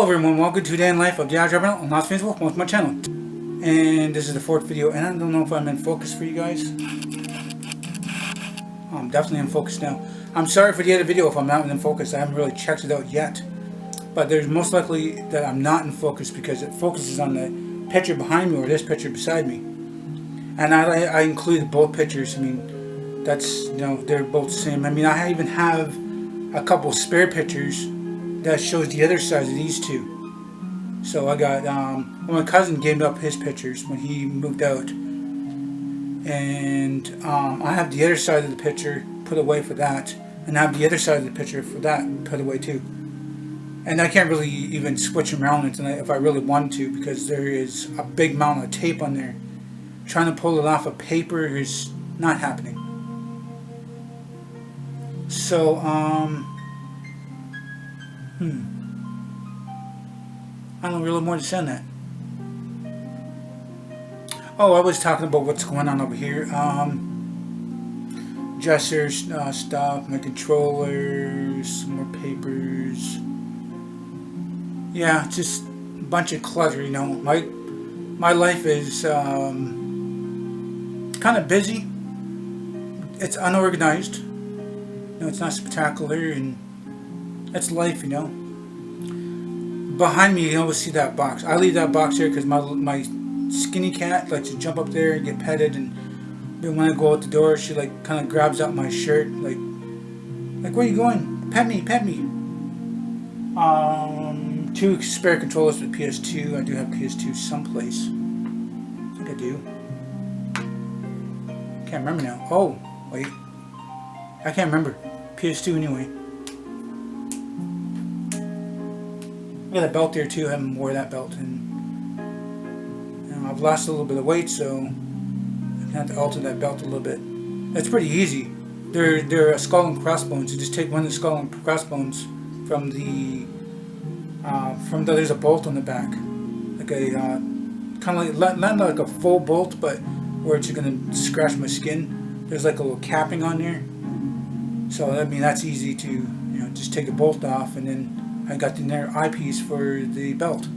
everyone, welcome to Day in Life of the Aboriginal and LostPhoenixWolf. Welcome to my channel. And this is the fourth video, and I don't know if I'm in focus for you guys. I'm definitely in focus now. I'm sorry for the other video if I'm not in focus. I haven't really checked it out yet. But there's most likely that I'm not in focus because it focuses on the picture behind me or this picture beside me. And I included both pictures. I mean, that's, they're both the same. I mean, I even have a couple spare pictures that shows the other side of these two. So I got, my cousin gave up his pictures when he moved out. And I have the other side of the picture put away for that. And I have the other side of the picture for that put away too. And I can't really even switch them around tonight if I really wanted to, because there is a big amount of tape on there. Trying to pull it off of paper is not happening. So, I don't really more to say on that. Oh, I was talking about what's going on over here. Dressers, stuff, my controllers, some more papers. Yeah, just a bunch of clutter, My life is kind of busy. It's unorganized. It's not spectacular, and that's life, Behind me, you always see that box. I leave that box there because my skinny cat likes to jump up there and get petted, and when I go out the door, she kind of grabs out my shirt, like where are you going? Pet me, pet me. 2 spare controllers with PS2. I do have PS2 someplace. I think I do. Can't remember now. Oh, wait. I can't remember. PS2 anyway. I got a belt there too. I haven't wore that belt, and I've lost a little bit of weight, so I'm gonna have to alter that belt a little bit. That's pretty easy. They're skull and crossbones. You just take one of the skull and crossbones from there's a bolt on the back, like a kind of like not like a full bolt, but where it's gonna scratch my skin. There's like a little capping on there, so I mean that's easy to just take a bolt off, and then I got the inner eyepiece for the belt.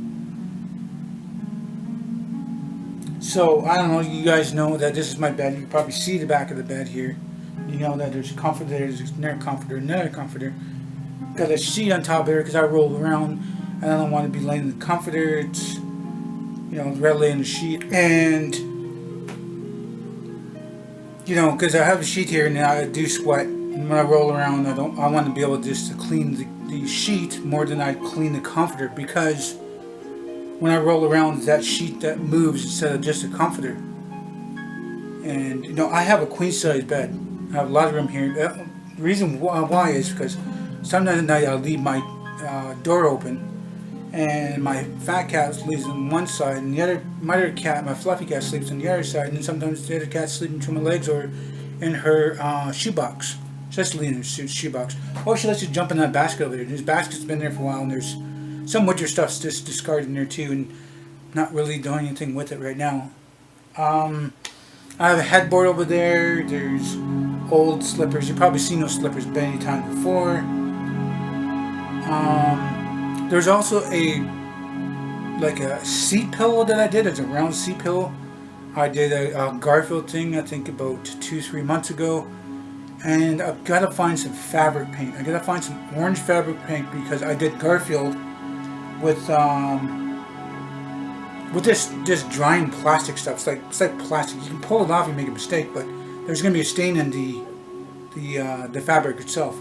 So I don't know. You guys know that this is my bed. You can probably see the back of the bed here. You know that there's a comforter there. There's another comforter. Got a sheet on top there because I roll around and I don't want to be laying in the comforter. It's rather lay in the sheet, and because I have a sheet here and I do sweat, and when I roll around I want to be able just to clean the sheet more than I clean the comforter, because when I roll around it's that sheet that moves instead of just a comforter. And I have a queen size bed. I have a lot of room here. The reason why is because sometimes at night I'll leave my door open, and my fat cat sleeps on one side, and my other cat, my fluffy cat, sleeps on the other side, and then sometimes the other cat sleeps between my legs or in her shoebox. She likes to leave in her shoebox. Or she likes to jump in that basket over there. This basket's been there for a while, and there's some winter stuff's just discarded in there too, and not really doing anything with it right now. I have a headboard over there. There's old slippers. You've probably seen those slippers many times before. There's also a seat pillow that I did. It's a round seat pillow. I did a Garfield thing, I think about 2-3 months ago. And I've got to find some fabric paint. I got to find some orange fabric paint because I did Garfield with this drying plastic stuff. It's like plastic. You can pull it off and make a mistake, but there's going to be a stain in the fabric itself.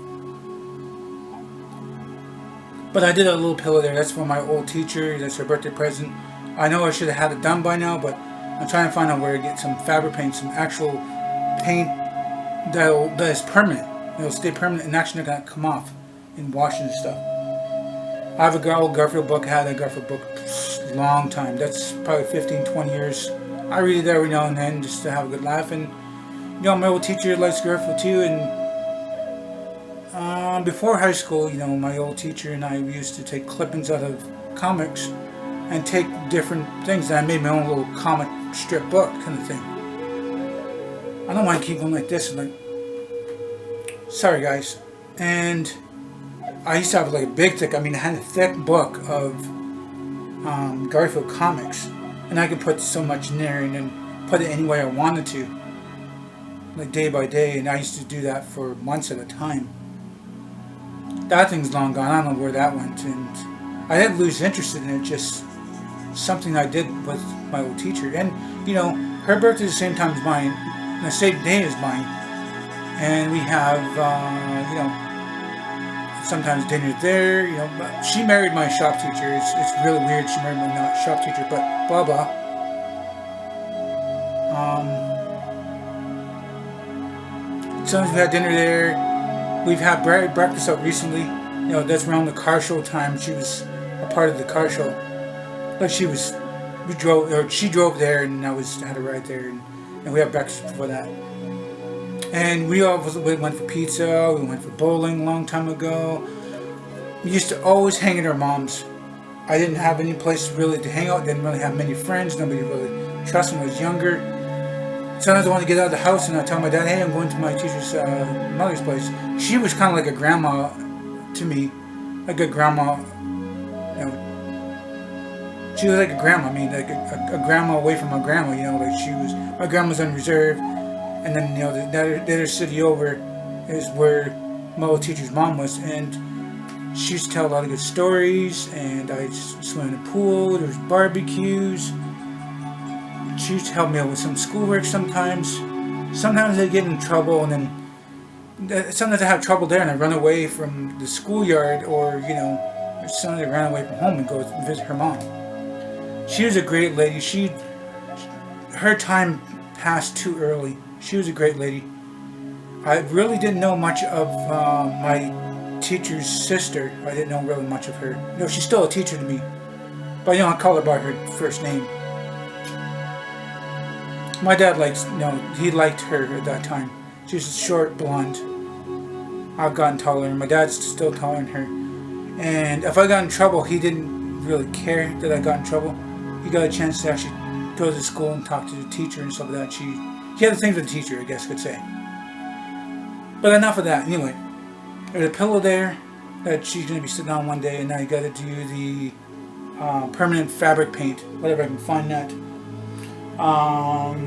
But I did a little pillow there. That's for my old teacher. That's her birthday present. I know I should have had it done by now, but I'm trying to find out where to get some fabric paint, some actual paint that is permanent. It'll stay permanent and actually not going to come off in washing and stuff. I have a old Garfield book. I had that Garfield book a long time. That's probably 15-20 years. I read it every now and then just to have a good laugh. And my old teacher likes Garfield too. And before high school, my old teacher and I used to take clippings out of comics and take different things. And I made my own little comic strip book kind of thing. I don't want to keep going like this. Sorry guys. And I used to have like a big thick, I had a thick book of Garfield comics, and I could put so much in there and then put it any way I wanted to, like day by day, and I used to do that for months at a time. That thing's long gone. I don't know where that went, and I didn't lose interest in it. Just something I did with my old teacher, and her birthday is the same time as mine, the same day as mine, and we have sometimes dinner there. But she married my shop teacher. It's really weird. She married my shop teacher, but blah blah. Sometimes we had dinner there. We've had breakfast out recently. That's around the car show time. She was a part of the car show. Like she drove there, and I had a ride there, and we had breakfast before that. And we went for pizza. We went for bowling a long time ago. We used to always hang at our mom's. I didn't have any place really to hang out. Didn't really have many friends. Nobody really trusted me when I was younger. Sometimes I wanted to get out of the house, and I tell my dad, "Hey, I'm going to my teacher's mother's place." She was kind of like a grandma to me, like a grandma. She was like a grandma. I mean, like a grandma away from my grandma. Like my grandma's on reserve, and then the other city over is where my old teacher's mom was, and she used to tell a lot of good stories. And I swam in the pool. There was barbecues. She used to help me out with some schoolwork sometimes. Sometimes I'd get in trouble, and then sometimes I have trouble there, and I run away from the schoolyard, or sometimes I ran away from home and go visit her mom. She was a great lady. Her time passed too early. She was a great lady. I really didn't know much of my teacher's sister. I didn't know really much of her. She's still a teacher to me, but I call her by her first name. My dad he liked her at that time. She was short, blonde. I've gotten taller, and my dad's still taller than her. And if I got in trouble, he didn't really care that I got in trouble. He got a chance to actually go to school and talk to the teacher and stuff like that. He had the thing with the teacher, I guess I could say. But enough of that. Anyway, there's a pillow there that she's going to be sitting on one day, and I got to do the permanent fabric paint, whatever I can find that.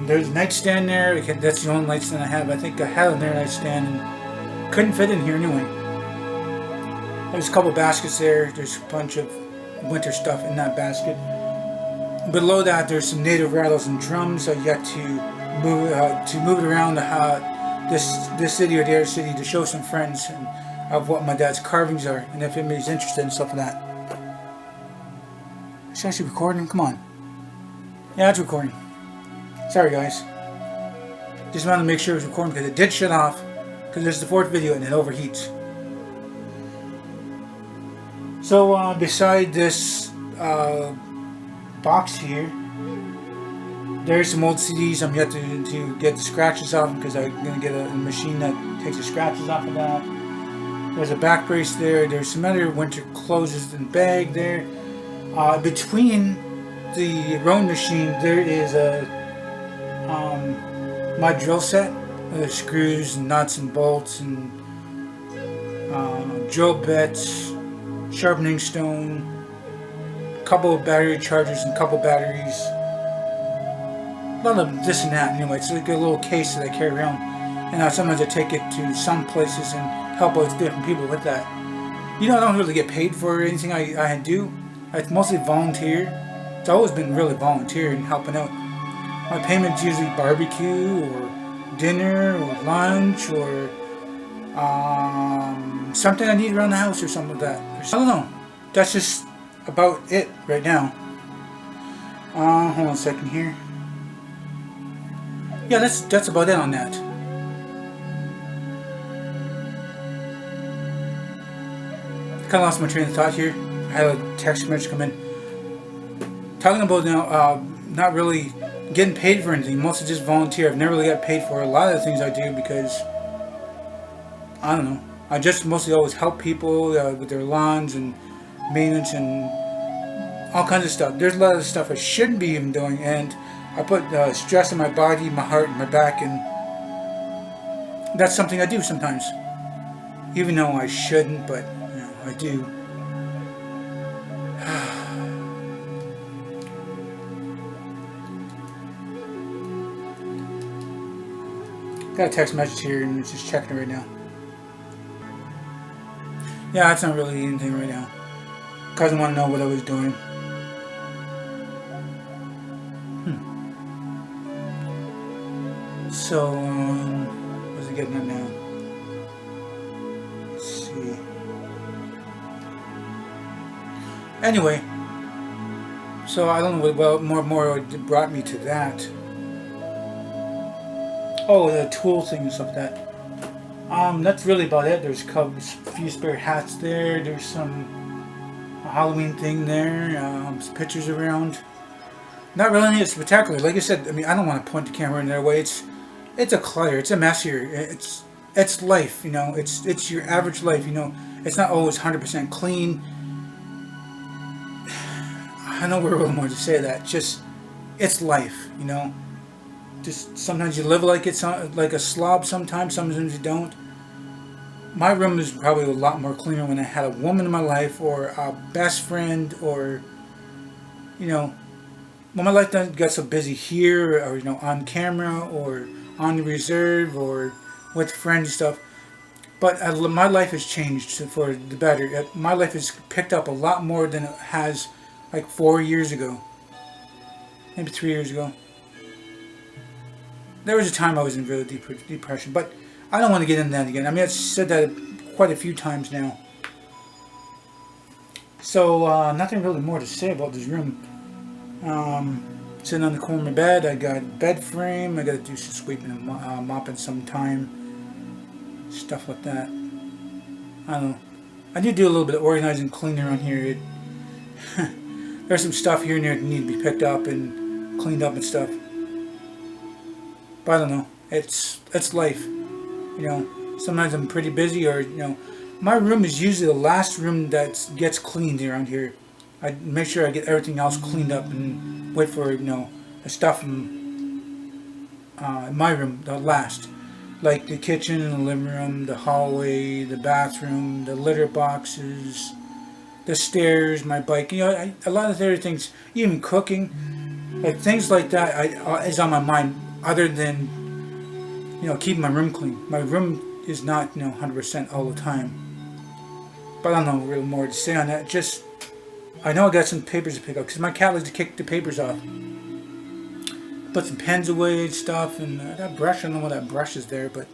There's a nightstand there. That's the only nightstand I have. I think I had another nightstand and couldn't fit in here anyway. There's a couple baskets there. There's a bunch of winter stuff in that basket. Below that, there's some native rattles and drums. I got to move it around this city or the other city to show some friends of what my dad's carvings are, and if anybody's interested in stuff like that. Is she actually recording? Come on. Yeah, it's recording. Sorry guys. Just wanted to make sure it was recording because it did shut off, because this is the fourth video and it overheats. So beside this box here, there's some old CDs. I'm yet to get the scratches off because I'm going to get a machine that takes the scratches off of that. There's a back brace there. There's some other winter clothes in the bag there. Between the rowing machine, there is my drill set. There's screws and nuts and bolts and drill bits, sharpening stone, a couple of battery chargers and a couple of batteries. A lot of this and that. Anyway, it's like a little case that I carry around, and sometimes I take it to some places and help out different people with that. I don't really get paid for anything I do. It's mostly volunteer. It's always been really volunteer and helping out. My payment's usually barbecue or dinner or lunch or something I need around the house or something like that. I don't know. That's just about it right now. Hold on a second here. Yeah, that's about it on that. Kind of lost my train of thought here. I had a text message come in talking about not really getting paid for anything. Mostly just volunteer. I've never really got paid for a lot of the things I do because I don't know. I just mostly always help people with their lawns and maintenance and all kinds of stuff. There's a lot of stuff I shouldn't be even doing, and I put stress on my body, my heart, and my back, and that's something I do sometimes. Even though I shouldn't, but I do. Got a text message here and it's just checking it right now. Yeah, that's not really anything right now. Cousin wanted to know what I was doing. So, what's he getting at now? Let's see. Anyway, so I don't know what more brought me to that. Oh, the tool thing and stuff like that. That's really about it. There's a few spare hats there. There's some Halloween thing there. Some pictures around. Not really anything spectacular. Like I said, I mean, I don't want to point the camera in their way. It's a clutter. It's a mess here. It's life. You know, it's your average life. You know, it's not always 100% clean. I know we're a little more to say that. Just, it's life. You know. Just sometimes you live like it's like a slob. Sometimes you don't. My room is probably a lot more cleaner when I had a woman in my life or a best friend, or you know, when my life doesn't get so busy here, or you know, on camera or on the reserve or with friends and stuff. But my life has changed for the better. My life has picked up a lot more than it has like 4 years ago, maybe 3 years ago. There was a time I was in really deep depression, but I don't want to get into that again. I mean, I've said that quite a few times now. So, nothing really more to say about this room. Sitting on the corner of my bed, I got a bed frame, I got to do some sweeping and mopping sometime. Stuff like that. I don't know. I do a little bit of organizing and cleaning around here. There's some stuff here and there that need to be picked up and cleaned up and stuff. But I don't know. It's life. You know, sometimes I'm pretty busy, or you know, my room is usually the last room that gets cleaned around here. I make sure I get everything else cleaned up and wait for, you know, the stuff in my room, the last. Like the kitchen and the living room, the hallway, the bathroom, the litter boxes, the stairs, my bike. You know, a lot of other things, even cooking, like things like that is on my mind, other than, you know, keeping my room clean. My room is not, you know, 100% all the time. But I don't know really more to say on that. Just, I know I got some papers to pick up, because my cat likes to kick the papers off. Put some pens away and stuff, and that brush, I don't know what that brush is there, but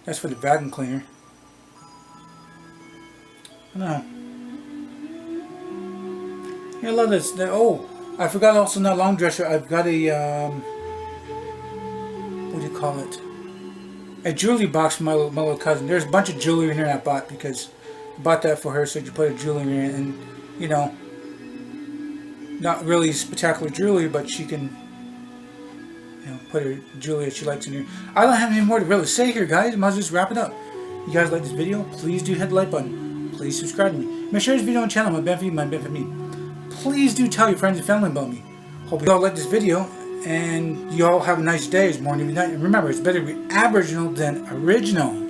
that's for the vacuum cleaner. I don't know. Yeah, a lot of this. Oh, I forgot also not long dresser. I've got a, what do you call it? A jewelry box for my little cousin. There's a bunch of jewelry in there I bought, because I bought that for her, so you put a jewelry in it, and, you know, not really spectacular jewelry, but she can, you know, put her jewelry that she likes in here. I don't have any more to really say here, guys. I might as well just wrap it up. You guys like this video? Please do hit the like button. Please subscribe to me. Make sure this video on the channel, my benefit you, my benefit me. Please do tell your friends and family about me. Hope you all like this video, and you all have a nice day. It's morning and night. And remember, it's better to be Aboriginal than original.